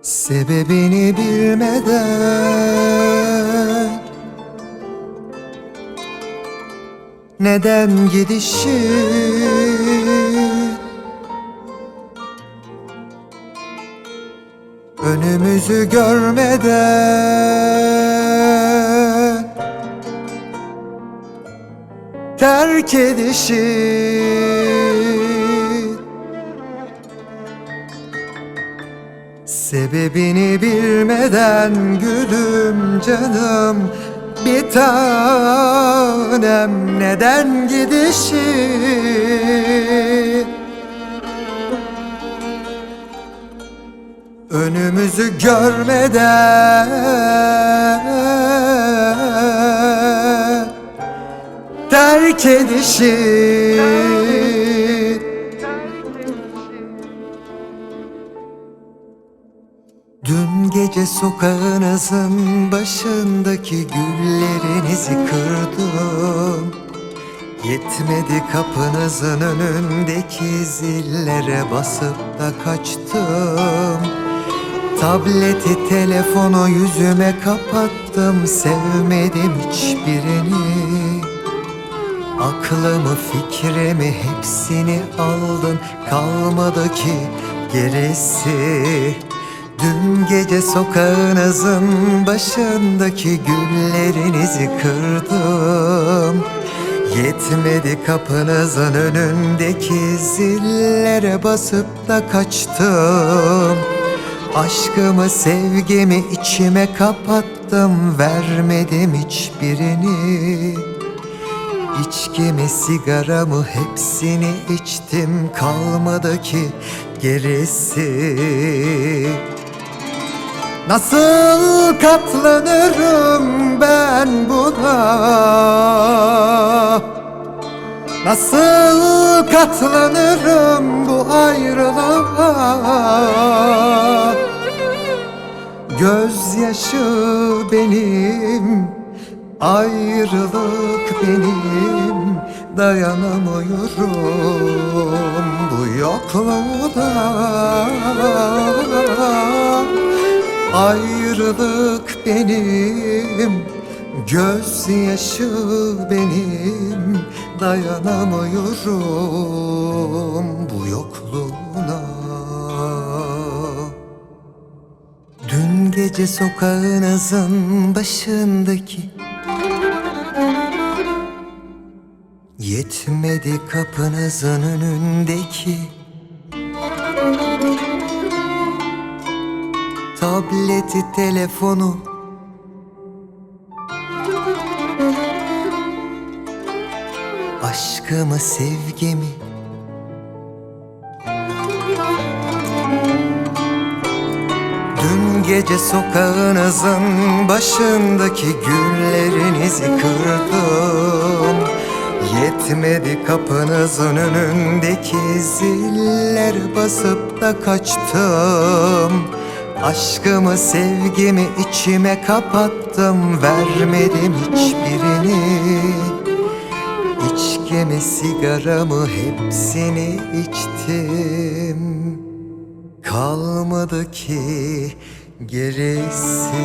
Sebebini bilmeden neden gidişin, önümüzü görmeden terk edişin, sebebini bilmeden gülüm canım bir tanem neden gidişin, önümüzü görmeden terk edişin. Dün gece sokağınızın başındaki güllerinizi kırdım. Yetmedi kapınızın önündeki zillere basıp da kaçtım. Tableti telefonu yüzüme kapattım, sevmedim hiçbirini. Aklımı fikrimi hepsini aldın, kalmadı ki gerisi. Dün gece sokağınızın başındaki güllerinizi kırdım. Yetmedi kapınızın önündeki zillere basıp da kaçtım. Aşkımı sevgimi içime kapattım, vermedim hiçbirini. İçkimi sigaramı hepsini içtim, kalmadı ki gerisi. Nasıl katlanırım ben buna? Nasıl katlanırım bu ayrılığa? Gözyaşı benim, ayrılık benim, dayanamıyorum bu yokluğuna. Ayrılık benim, gözyaşı benim, dayanamıyorum bu yokluğuna. Dün gece sokağınızın başındaki, yetmedi kapınızın önündeki tableti telefonu, aşkımı sevgimi dün gece sokağınızın başındaki güllerinizi kırdım. Yetmedi kapınızın önündeki ziller basıp da kaçtım. Aşkımı sevgimi içime kapattım, vermedim hiçbirini. İçkimi sigaramı hepsini içtim, kalmadı ki gerisi.